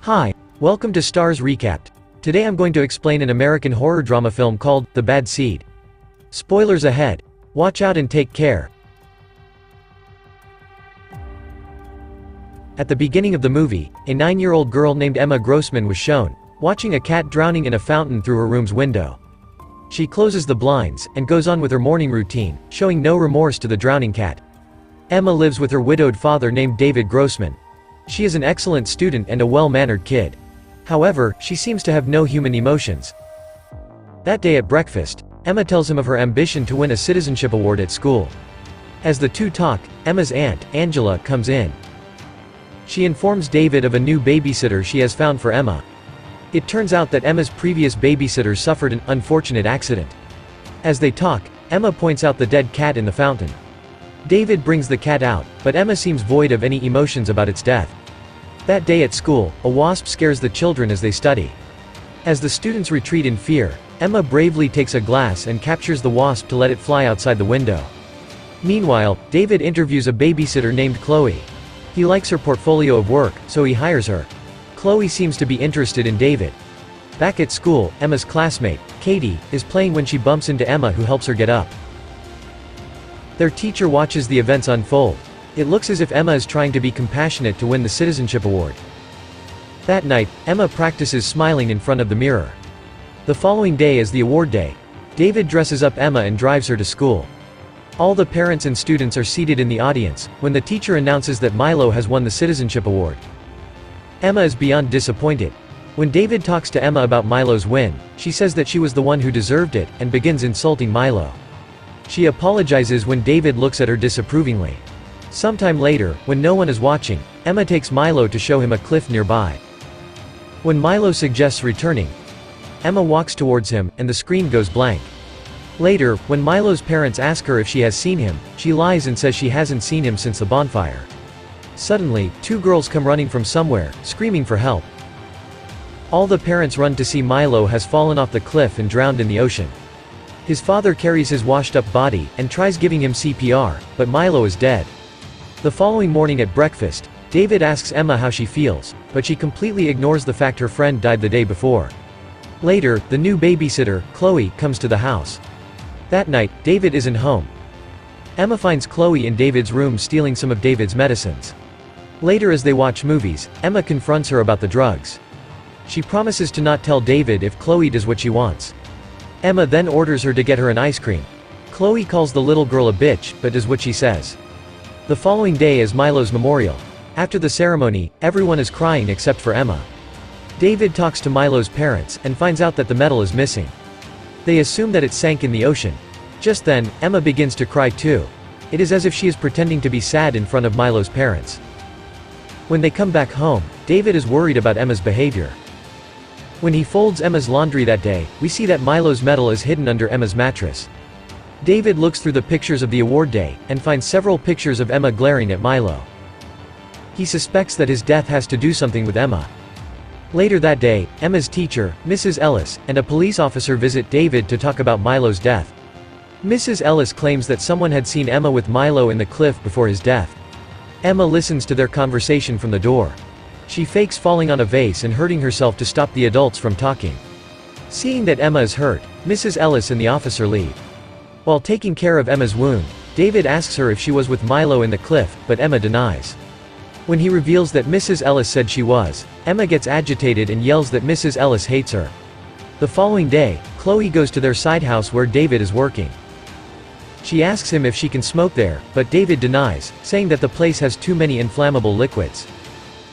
Hi, welcome to Starz Recapped. Today I'm going to explain an American horror drama film called The Bad Seed. Spoilers ahead. Watch out and take care. At the beginning of the movie, a 9-year-old girl named Emma Grossman was shown, watching a cat drowning in a fountain through her room's window. She closes the blinds, and goes on with her morning routine, showing no remorse to the drowning cat. Emma lives with her widowed father named David Grossman. She is an excellent student and a well-mannered kid. However, she seems to have no human emotions. That day at breakfast, Emma tells him of her ambition to win a citizenship award at school. As the two talk, Emma's aunt, Angela, comes in. She informs David of a new babysitter she has found for Emma. It turns out that Emma's previous babysitter suffered an unfortunate accident. As they talk, Emma points out the dead cat in the fountain. David brings the cat out, but Emma seems void of any emotions about its death. That day at school, a wasp scares the children as they study. As the students retreat in fear, Emma bravely takes a glass and captures the wasp to let it fly outside the window. Meanwhile, David interviews a babysitter named Chloe. He likes her portfolio of work, so he hires her. Chloe seems to be interested in David. Back at school, Emma's classmate, Katie, is playing when she bumps into Emma, who helps her get up. Their teacher watches the events unfold. It looks as if Emma is trying to be compassionate to win the citizenship award. That night, Emma practices smiling in front of the mirror. The following day is the award day. David dresses up Emma and drives her to school. All the parents and students are seated in the audience, when the teacher announces that Milo has won the citizenship award. Emma is beyond disappointed. When David talks to Emma about Milo's win, she says that she was the one who deserved it, and begins insulting Milo. She apologizes when David looks at her disapprovingly. Sometime later, when no one is watching, Emma takes Milo to show him a cliff nearby. When Milo suggests returning, Emma walks towards him, and the screen goes blank. Later, when Milo's parents ask her if she has seen him, she lies and says she hasn't seen him since the bonfire. Suddenly, two girls come running from somewhere, screaming for help. All the parents run to see Milo has fallen off the cliff and drowned in the ocean. His father carries his washed-up body, and tries giving him CPR, but Milo is dead. The following morning at breakfast, David asks Emma how she feels, but she completely ignores the fact her friend died the day before. Later, the new babysitter, Chloe, comes to the house. That night, David isn't home. Emma finds Chloe in David's room stealing some of David's medicines. Later, as they watch movies, Emma confronts her about the drugs. She promises to not tell David if Chloe does what she wants. Emma then orders her to get her an ice cream. Chloe calls the little girl a bitch, but does what she says. The following day is Milo's memorial. After the ceremony, everyone is crying except for Emma. David talks to Milo's parents, and finds out that the medal is missing. They assume that it sank in the ocean. Just then, Emma begins to cry too. It is as if she is pretending to be sad in front of Milo's parents. When they come back home, David is worried about Emma's behavior. When he folds Emma's laundry that day, we see that Milo's medal is hidden under Emma's mattress. David looks through the pictures of the award day, and finds several pictures of Emma glaring at Milo. He suspects that his death has to do something with Emma. Later that day, Emma's teacher, Mrs. Ellis, and a police officer visit David to talk about Milo's death. Mrs. Ellis claims that someone had seen Emma with Milo in the cliff before his death. Emma listens to their conversation from the door. She fakes falling on a vase and hurting herself to stop the adults from talking. Seeing that Emma is hurt, Mrs. Ellis and the officer leave. While taking care of Emma's wound, David asks her if she was with Milo in the cliff, but Emma denies. When he reveals that Mrs. Ellis said she was, Emma gets agitated and yells that Mrs. Ellis hates her. The following day, Chloe goes to their side house where David is working. She asks him if she can smoke there, but David denies, saying that the place has too many inflammable liquids.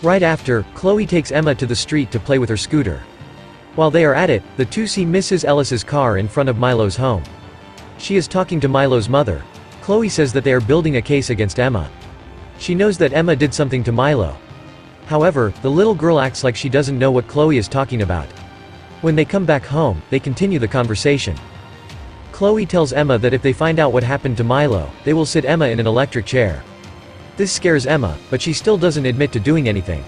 Right after, Chloe takes Emma to the street to play with her scooter. While they are at it, the two see Mrs. Ellis's car in front of Milo's home. She is talking to Milo's mother. Chloe says that they are building a case against Emma. She knows that Emma did something to Milo. However, the little girl acts like she doesn't know what Chloe is talking about. When they come back home, they continue the conversation. Chloe tells Emma that if they find out what happened to Milo, they will sit Emma in an electric chair. This scares Emma, but she still doesn't admit to doing anything.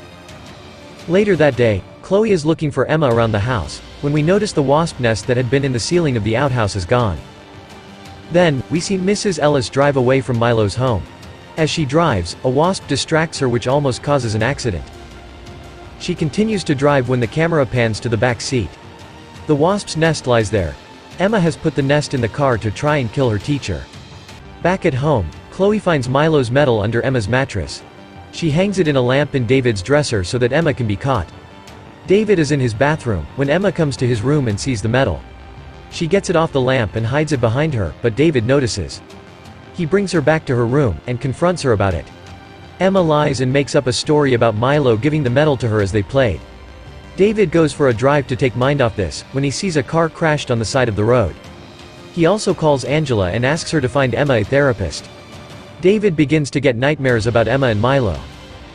Later that day, Chloe is looking for Emma around the house, when we notice the wasp nest that had been in the ceiling of the outhouse is gone. Then, we see Mrs. Ellis drive away from Milo's home. As she drives, a wasp distracts her, which almost causes an accident. She continues to drive when the camera pans to the back seat. The wasp's nest lies there. Emma has put the nest in the car to try and kill her teacher. Back at home, Chloe finds Milo's medal under Emma's mattress. She hangs it in a lamp in David's dresser so that Emma can be caught. David is in his bathroom when Emma comes to his room and sees the medal. She gets it off the lamp and hides it behind her, but David notices. He brings her back to her room and confronts her about it. Emma lies and makes up a story about Milo giving the medal to her as they played. David goes for a drive to take mind off this, when he sees a car crashed on the side of the road. He also calls Angela and asks her to find Emma a therapist. David begins to get nightmares about Emma and Milo.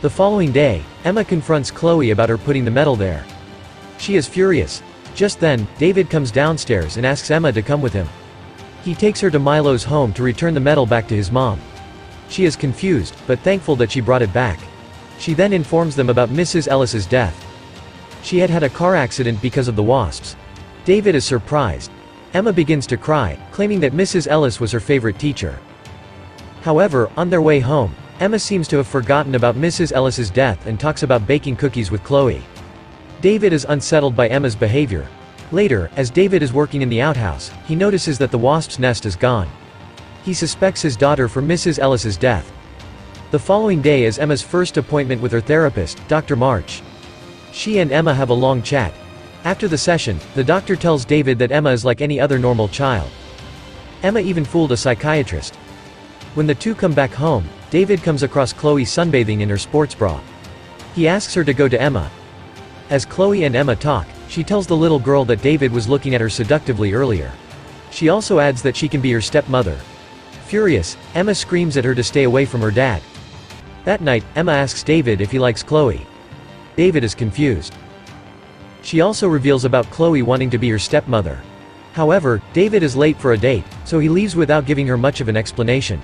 The following day, Emma confronts Chloe about her putting the medal there. She is furious. Just then, David comes downstairs and asks Emma to come with him. He takes her to Milo's home to return the medal back to his mom. She is confused, but thankful that she brought it back. She then informs them about Mrs. Ellis's death. She had had a car accident because of the wasps. David is surprised. Emma begins to cry, claiming that Mrs. Ellis was her favorite teacher. However, on their way home, Emma seems to have forgotten about Mrs. Ellis's death and talks about baking cookies with Chloe. David is unsettled by Emma's behavior. Later, as David is working in the outhouse, he notices that the wasp's nest is gone. He suspects his daughter for Mrs. Ellis's death. The following day is Emma's first appointment with her therapist, Dr. March. She and Emma have a long chat. After the session, the doctor tells David that Emma is like any other normal child. Emma even fooled a psychiatrist. When the two come back home, David comes across Chloe sunbathing in her sports bra. He asks her to go to Emma. As Chloe and Emma talk, she tells the little girl that David was looking at her seductively earlier. She also adds that she can be her stepmother. Furious, Emma screams at her to stay away from her dad. That night, Emma asks David if he likes Chloe. David is confused. She also reveals about Chloe wanting to be her stepmother. However, David is late for a date, so he leaves without giving her much of an explanation.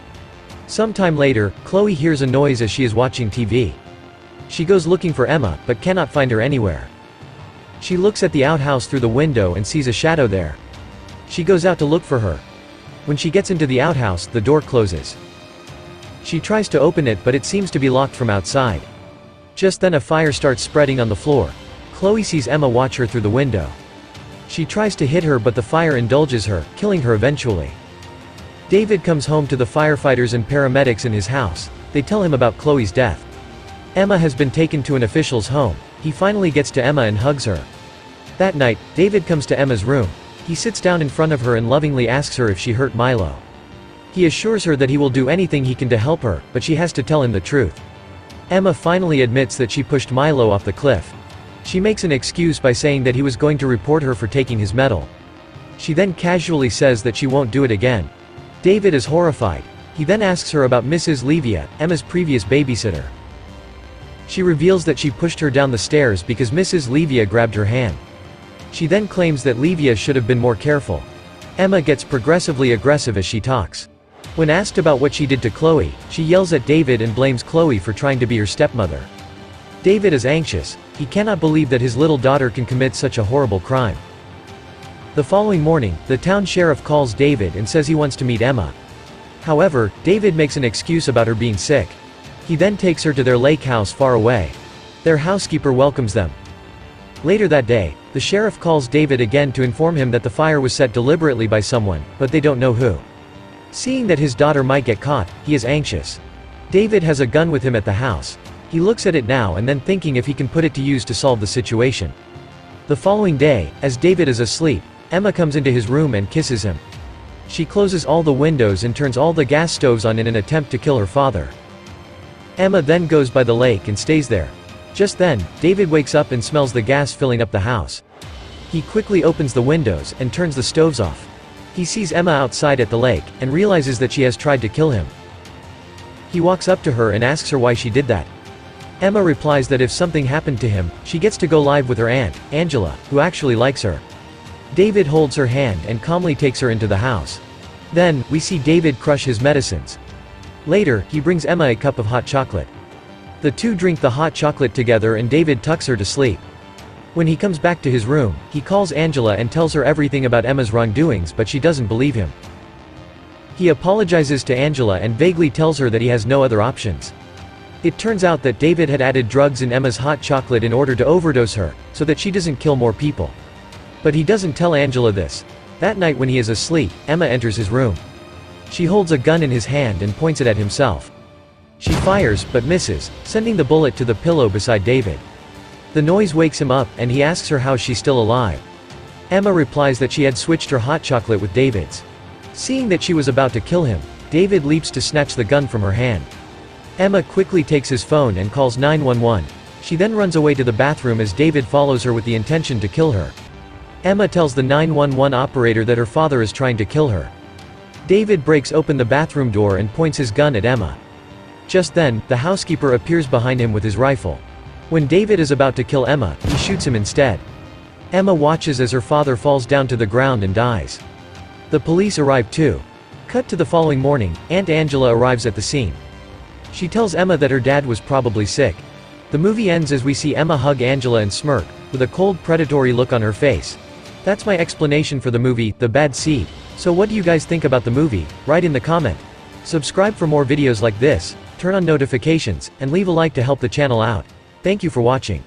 Sometime later, Chloe hears a noise as she is watching TV. She goes looking for Emma, but cannot find her anywhere. She looks at the outhouse through the window and sees a shadow there. She goes out to look for her. When she gets into the outhouse, the door closes. She tries to open it, but it seems to be locked from outside. Just then a fire starts spreading on the floor. Chloe sees Emma watch her through the window. She tries to hit her, but the fire indulges her, killing her eventually. David comes home to the firefighters and paramedics in his house. They tell him about Chloe's death. Emma has been taken to an official's home. He finally gets to Emma and hugs her. That night, David comes to Emma's room. He sits down in front of her and lovingly asks her if she hurt Milo. He assures her that he will do anything he can to help her, but she has to tell him the truth. Emma finally admits that she pushed Milo off the cliff. She makes an excuse by saying that he was going to report her for taking his medal. She then casually says that she won't do it again. David is horrified. He then asks her about Mrs. Levia, Emma's previous babysitter. She reveals that she pushed her down the stairs because Mrs. Levia grabbed her hand. She then claims that Levia should have been more careful. Emma gets progressively aggressive as she talks. When asked about what she did to Chloe, she yells at David and blames Chloe for trying to be her stepmother. David is anxious. He cannot believe that his little daughter can commit such a horrible crime. The following morning, the town sheriff calls David and says he wants to meet Emma. However, David makes an excuse about her being sick. He then takes her to their lake house far away. Their housekeeper welcomes them. Later that day, the sheriff calls David again to inform him that the fire was set deliberately by someone, but they don't know who. Seeing that his daughter might get caught, he is anxious. David has a gun with him at the house. He looks at it now and then thinking if he can put it to use to solve the situation. The following day, as David is asleep, Emma comes into his room and kisses him. She closes all the windows and turns all the gas stoves on in an attempt to kill her father. Emma then goes by the lake and stays there. Just then, David wakes up and smells the gas filling up the house. He quickly opens the windows and turns the stoves off. He sees Emma outside at the lake, and realizes that she has tried to kill him. He walks up to her and asks her why she did that. Emma replies that if something happened to him, she gets to go live with her aunt, Angela, who actually likes her. David holds her hand and calmly takes her into the house. Then, we see David crush his medicines. Later, he brings Emma a cup of hot chocolate. The two drink the hot chocolate together and David tucks her to sleep. When he comes back to his room, he calls Angela and tells her everything about Emma's wrongdoings, but she doesn't believe him. He apologizes to Angela and vaguely tells her that he has no other options. It turns out that David had added drugs in Emma's hot chocolate in order to overdose her, so that she doesn't kill more people. But he doesn't tell Angela this. That night when he is asleep, Emma enters his room. She holds a gun in his hand and points it at himself. She fires, but misses, sending the bullet to the pillow beside David. The noise wakes him up, and he asks her how she's still alive. Emma replies that she had switched her hot chocolate with David's. Seeing that she was about to kill him, David leaps to snatch the gun from her hand. Emma quickly takes his phone and calls 911. She then runs away to the bathroom as David follows her with the intention to kill her. Emma tells the 911 operator that her father is trying to kill her. David breaks open the bathroom door and points his gun at Emma. Just then, the housekeeper appears behind him with his rifle. When David is about to kill Emma, he shoots him instead. Emma watches as her father falls down to the ground and dies. The police arrive too. Cut to the following morning, Aunt Angela arrives at the scene. She tells Emma that her dad was probably sick. The movie ends as we see Emma hug Angela and smirk, with a cold predatory look on her face. That's my explanation for the movie, The Bad Seed. So what do you guys think about the movie? Write in the comment. Subscribe for more videos like this, turn on notifications, and leave a like to help the channel out. Thank you for watching.